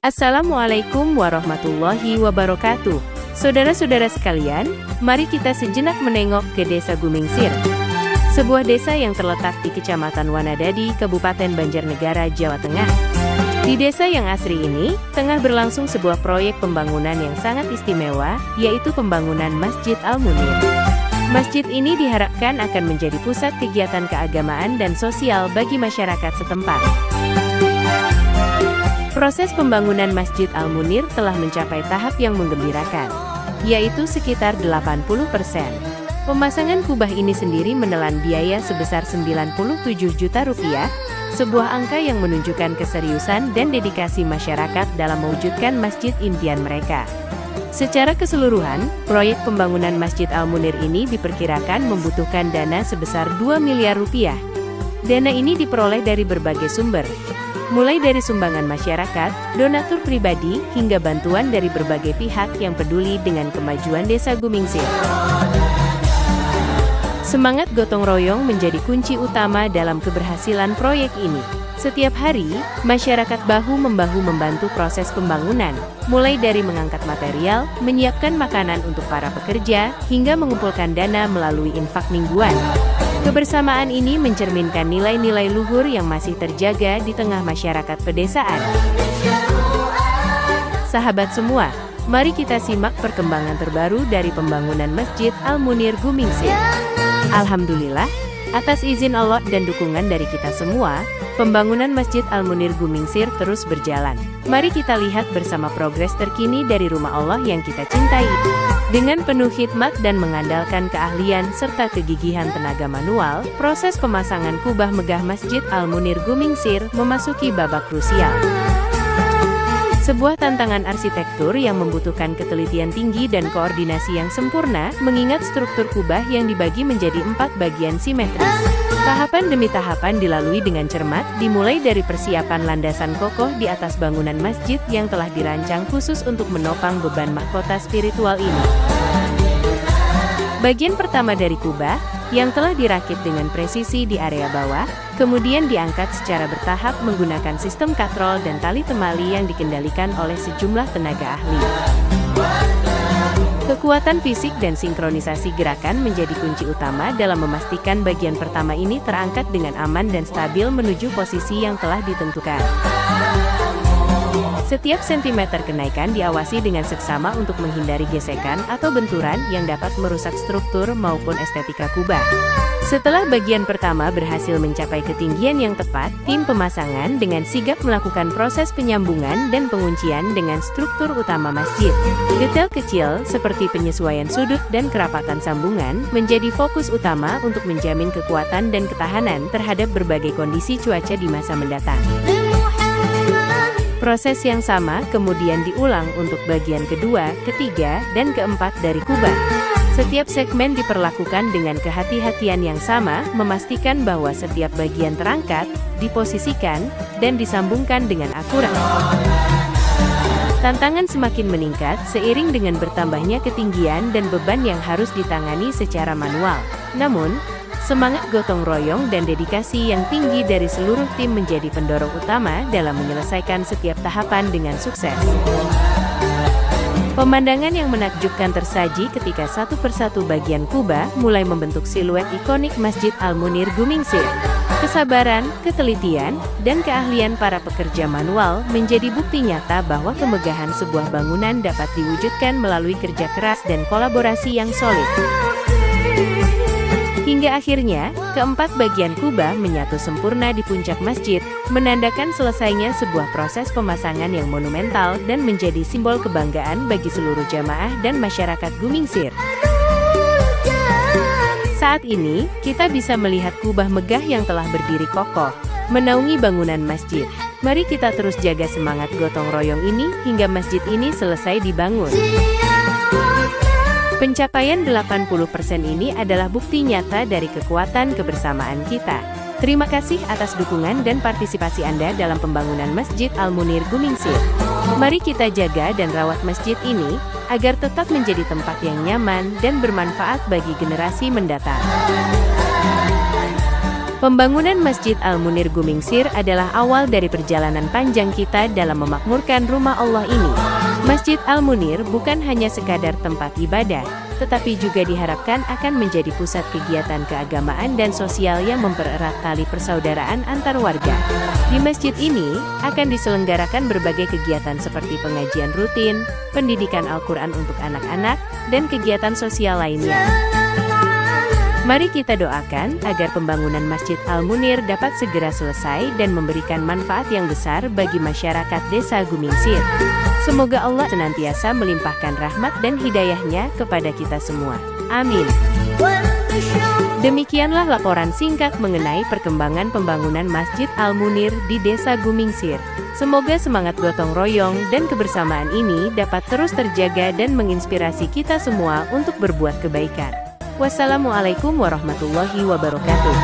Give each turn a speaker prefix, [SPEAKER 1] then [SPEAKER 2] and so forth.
[SPEAKER 1] Assalamualaikum warahmatullahi wabarakatuh. Saudara-saudara sekalian, mari kita sejenak menengok ke Desa Gumingsir. Sebuah desa yang terletak di Kecamatan Wanadadi, Kabupaten Banjarnegara, Jawa Tengah. Di desa yang asri ini, tengah berlangsung sebuah proyek pembangunan yang sangat istimewa, yaitu pembangunan Masjid Al-Munir. Masjid ini diharapkan akan menjadi pusat kegiatan keagamaan dan sosial bagi masyarakat setempat. Proses pembangunan Masjid Al-Munir telah mencapai tahap yang menggembirakan, yaitu sekitar 80%. Pemasangan kubah ini sendiri menelan biaya sebesar 97 juta rupiah, sebuah angka yang menunjukkan keseriusan dan dedikasi masyarakat dalam mewujudkan masjid impian mereka. Secara keseluruhan, proyek pembangunan Masjid Al-Munir ini diperkirakan membutuhkan dana sebesar 2 miliar rupiah. Dana ini diperoleh dari berbagai sumber, mulai dari sumbangan masyarakat, donatur pribadi, hingga bantuan dari berbagai pihak yang peduli dengan kemajuan Desa Gumingsir. Semangat gotong royong menjadi kunci utama dalam keberhasilan proyek ini. Setiap hari, masyarakat bahu-membahu membantu proses pembangunan, mulai dari mengangkat material, menyiapkan makanan untuk para pekerja, hingga mengumpulkan dana melalui infak mingguan. Kebersamaan ini mencerminkan nilai-nilai luhur yang masih terjaga di tengah masyarakat pedesaan. Sahabat semua, mari kita simak perkembangan terbaru dari pembangunan Masjid Al-Munir Gumingsir. Alhamdulillah, atas izin Allah dan dukungan dari kita semua, pembangunan Masjid Al-Munir Gumingsir terus berjalan. Mari kita lihat bersama progres terkini dari rumah Allah yang kita cintai. Dengan penuh khidmat dan mengandalkan keahlian serta kegigihan tenaga manual, proses pemasangan kubah megah Masjid Al-Munir Gumingsir memasuki babak krusial. Sebuah tantangan arsitektur yang membutuhkan ketelitian tinggi dan koordinasi yang sempurna, mengingat struktur kubah yang dibagi menjadi 4 bagian simetris. Tahapan demi tahapan dilalui dengan cermat, dimulai dari persiapan landasan kokoh di atas bangunan masjid yang telah dirancang khusus untuk menopang beban mahkota spiritual ini. Bagian pertama dari kubah, yang telah dirakit dengan presisi di area bawah, kemudian diangkat secara bertahap menggunakan sistem katrol dan tali temali yang dikendalikan oleh sejumlah tenaga ahli. Kekuatan fisik dan sinkronisasi gerakan menjadi kunci utama dalam memastikan bagian pertama ini terangkat dengan aman dan stabil menuju posisi yang telah ditentukan. Setiap sentimeter kenaikan diawasi dengan seksama untuk menghindari gesekan atau benturan yang dapat merusak struktur maupun estetika kubah. Setelah bagian pertama berhasil mencapai ketinggian yang tepat, tim pemasangan dengan sigap melakukan proses penyambungan dan penguncian dengan struktur utama masjid. Detail kecil seperti penyesuaian sudut dan kerapatan sambungan menjadi fokus utama untuk menjamin kekuatan dan ketahanan terhadap berbagai kondisi cuaca di masa mendatang. Proses yang sama kemudian diulang untuk bagian kedua, ketiga, dan keempat dari kubah. Setiap segmen diperlakukan dengan kehati-hatian yang sama, memastikan bahwa setiap bagian terangkat, diposisikan, dan disambungkan dengan akurat. Tantangan semakin meningkat seiring dengan bertambahnya ketinggian dan beban yang harus ditangani secara manual. Namun, semangat gotong royong dan dedikasi yang tinggi dari seluruh tim menjadi pendorong utama dalam menyelesaikan setiap tahapan dengan sukses. Pemandangan yang menakjubkan tersaji ketika satu persatu bagian kubah mulai membentuk siluet ikonik Masjid Al-Munir Gumingsir. Kesabaran, ketelitian, dan keahlian para pekerja manual menjadi bukti nyata bahwa kemegahan sebuah bangunan dapat diwujudkan melalui kerja keras dan kolaborasi yang solid. Hingga akhirnya, keempat bagian kubah menyatu sempurna di puncak masjid, menandakan selesainya sebuah proses pemasangan yang monumental dan menjadi simbol kebanggaan bagi seluruh jamaah dan masyarakat Gumingsir. Saat ini, kita bisa melihat kubah megah yang telah berdiri kokoh, menaungi bangunan masjid. Mari kita terus jaga semangat gotong royong ini hingga masjid ini selesai dibangun. Pencapaian 80% ini adalah bukti nyata dari kekuatan kebersamaan kita. Terima kasih atas dukungan dan partisipasi Anda dalam pembangunan Masjid Al-Munir Gumingsir. Mari kita jaga dan rawat masjid ini, agar tetap menjadi tempat yang nyaman dan bermanfaat bagi generasi mendatang. Pembangunan Masjid Al-Munir Gumingsir adalah awal dari perjalanan panjang kita dalam memakmurkan rumah Allah ini. Masjid Al-Munir bukan hanya sekadar tempat ibadah, tetapi juga diharapkan akan menjadi pusat kegiatan keagamaan dan sosial yang mempererat tali persaudaraan antar warga. Di masjid ini, akan diselenggarakan berbagai kegiatan seperti pengajian rutin, pendidikan Al-Quran untuk anak-anak, dan kegiatan sosial lainnya. Mari kita doakan agar pembangunan Masjid Al-Munir dapat segera selesai dan memberikan manfaat yang besar bagi masyarakat Desa Gumingsir. Semoga Allah senantiasa melimpahkan rahmat dan hidayahnya kepada kita semua. Amin. Demikianlah laporan singkat mengenai perkembangan pembangunan Masjid Al-Munir di Desa Gumingsir. Semoga semangat gotong royong dan kebersamaan ini dapat terus terjaga dan menginspirasi kita semua untuk berbuat kebaikan. Wassalamualaikum warahmatullahi wabarakatuh.